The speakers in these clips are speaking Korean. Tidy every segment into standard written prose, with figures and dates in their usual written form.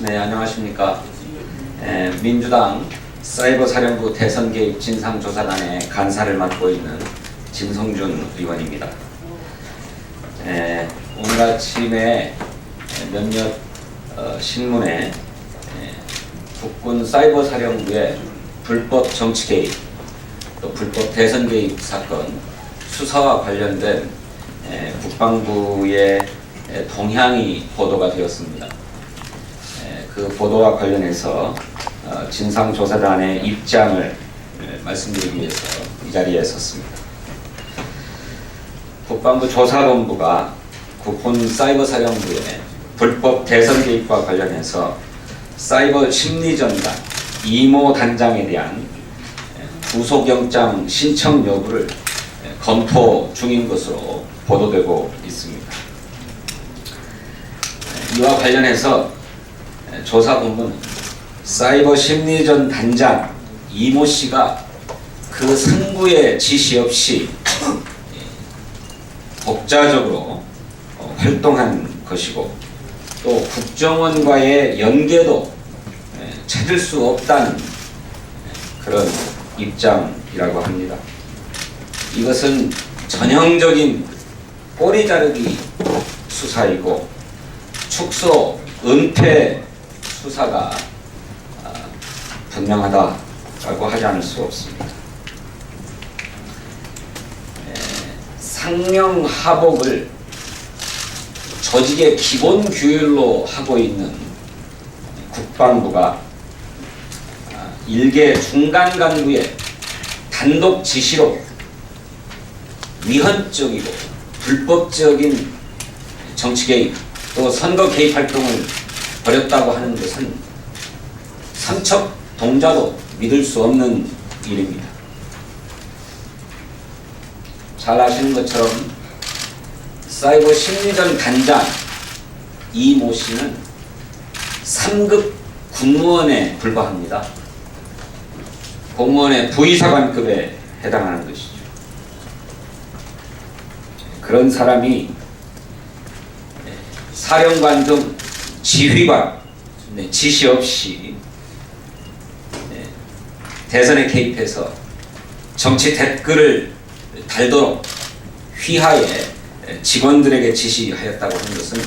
네, 안녕하십니까. 민주당 사이버사령부 대선 개입 진상조사단의 간사를 맡고 있는 김성준 의원입니다. 오늘 아침에 몇몇 신문에 국군 사이버사령부의 불법 정치 개입, 또 불법 대선 개입 사건 수사와 관련된 국방부의 동향이 보도가 되었습니다. 그 보도와 관련해서 진상조사단의 입장을 말씀드리기 위해서 이 자리에 섰습니다. 국방부 조사본부가 국군 사이버사령부의 불법 대선 개입과 관련해서 사이버 심리전단 이모 단장에 대한 구속영장 신청 여부를 검토 중인 것으로 보도되고 있습니다. 이와 관련해서 조사본부는 사이버 심리전 단장 이모 씨가 그 상부의 지시 없이 독자적으로 활동한 것이고, 또 국정원과의 연계도 찾을 수 없다는 그런 입장이라고 합니다. 이것은 전형적인 꼬리 자르기 수사이고 축소, 은폐 수사가 분명하다라고 하지 않을 수 없습니다. 상명하복을 조직의 기본 규율로 하고 있는 국방부가 일개 중간 간부의 단독 지시로 위헌적이고 불법적인 정치 개입 또 선거 개입 활동을 벌였다고 하는 것은 삼척 동자도 믿을 수 없는 일입니다. 잘 아시는 것처럼 사이버 심리전 단장 이모 씨는 3급 군무원에 불과합니다. 공무원의 부의사관급에 해당하는 것이죠. 그런 사람이 사령관 등 지휘관 지시 없이 대선에 개입해서 정치 댓글을 달도록 휘하에 직원들에게 지시하였다고 하는 것은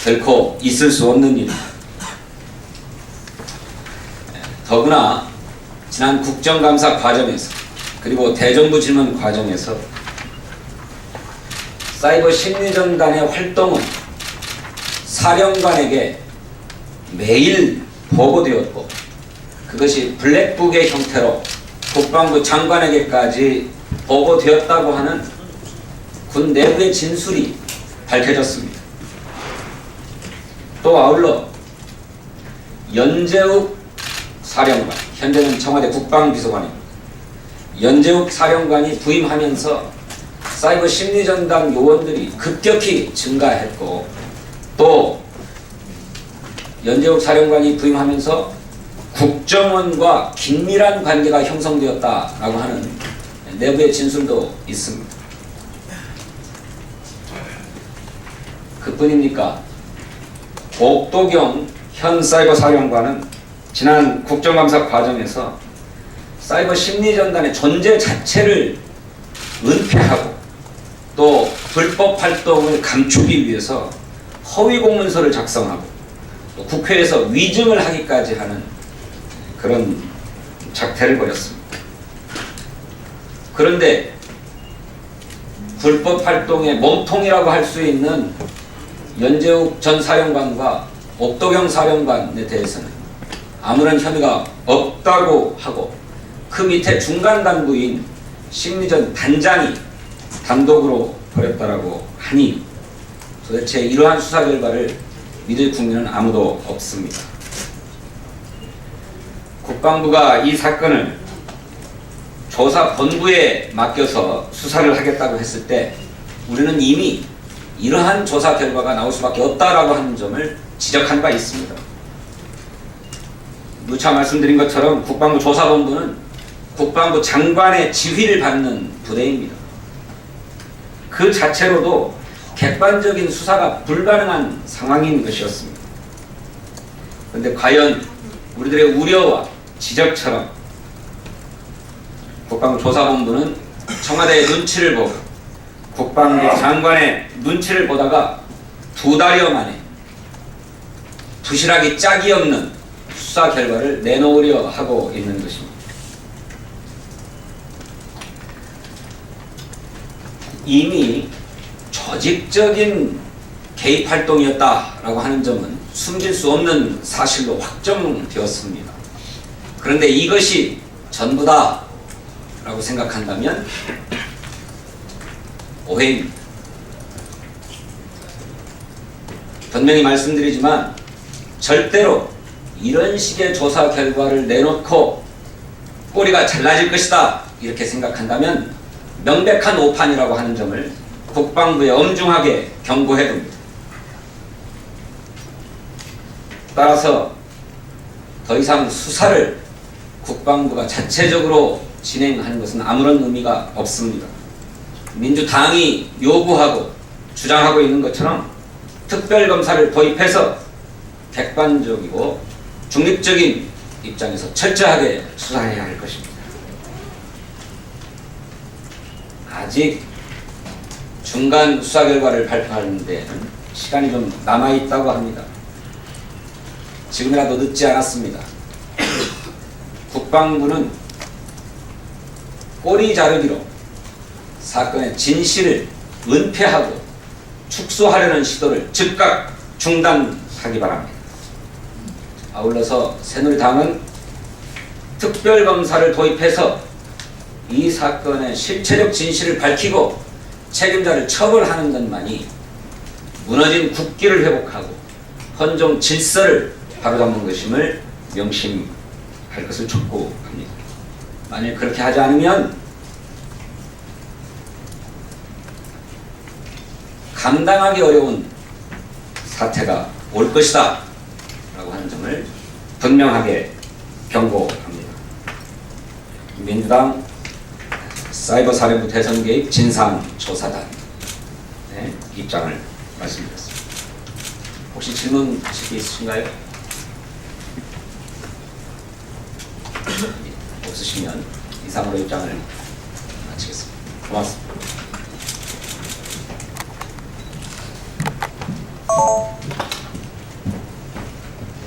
결코 있을 수 없는 일입니다. 더구나 지난 국정감사 과정에서 그리고 대정부 질문 과정에서 사이버 심리전단의 활동은 사령관에게 매일 보고되었고, 그것이 블랙북의 형태로 국방부 장관에게까지 보고되었다고 하는 군 내부의 진술이 밝혀졌습니다. 또 아울러 연재욱 사령관, 현재는 청와대 국방비서관입니다. 연재욱 사령관이 부임하면서 사이버 심리전단 요원들이 급격히 증가했고, 또 연재욱 사령관이 부임하면서 국정원과 긴밀한 관계가 형성되었다라고 하는 내부의 진술도 있습니다. 그뿐입니까? 옥도경 현 사이버 사령관은 지난 국정감사 과정에서 사이버 심리전단의 존재 자체를 은폐하고 또 불법 활동을 감추기 위해서 허위 공문서를 작성하고 또 국회에서 위증을 하기까지 하는 그런 작태를 벌였습니다. 그런데 불법 활동의 몸통이라고 할 수 있는 연재욱 전 사령관과 옥도경 사령관에 대해서는 아무런 혐의가 없다고 하고, 그 밑에 중간 간부인 심리전 단장이 단독으로 벌였다라고 하니 도대체 이러한 수사 결과를 믿을 국민은 아무도 없습니다. 국방부가 이 사건을 조사본부에 맡겨서 수사를 하겠다고 했을 때 우리는 이미 이러한 조사 결과가 나올 수밖에 없다라고 하는 점을 지적한 바 있습니다. 누차 말씀드린 것처럼 국방부 조사본부는 국방부 장관의 지휘를 받는 부대입니다. 그 자체로도 객관적인 수사가 불가능한 상황인 것이었습니다. 그런데 과연 우리들의 우려와 지적처럼 국방조사본부는 청와대의 눈치를 보고 국방부 장관의 눈치를 보다가 2달여 만에 부실하기 짝이 없는 수사 결과를 내놓으려 하고 있는 것입니다. 이미 조직적인 개입 활동이었다라고 하는 점은 숨길 수 없는 사실로 확정되었습니다. 그런데 이것이 전부다라고 생각한다면 오해입니다. 분명히 말씀드리지만 절대로 이런 식의 조사 결과를 내놓고 꼬리가 잘라질 것이다 이렇게 생각한다면 명백한 오판이라고 하는 점을 국방부에 엄중하게 경고해 둡니다. 따라서 더 이상 수사를 국방부가 자체적으로 진행하는 것은 아무런 의미가 없습니다. 민주당이 요구하고 주장하고 있는 것처럼 특별검사를 도입해서 객관적이고 중립적인 입장에서 철저하게 수사해야 할 것입니다. 아직 중간 수사 결과를 발표하는데 시간이 좀 남아있다고 합니다. 지금이라도 늦지 않았습니다. 국방부는 꼬리 자르기로 사건의 진실을 은폐하고 축소하려는 시도를 즉각 중단하기 바랍니다. 아울러서 새누리당은 특별검사를 도입해서 이 사건의 실체적 진실을 밝히고 책임자를 처벌하는 것만이 무너진 국기를 회복하고 헌정 질서를 바로잡는 것임을 명심할 것을 촉구합니다. 만일 그렇게 하지 않으면 감당하기 어려운 사태가 올 것이다 라고 하는 점을 분명하게 경고합니다. 민주당 사이버사령부 대선 개입 진상조사단의 입장을 말씀드렸습니다. 혹시 질문하실 게 있으신가요? 없으시면 이상으로 입장을 마치겠습니다. 고맙습니다.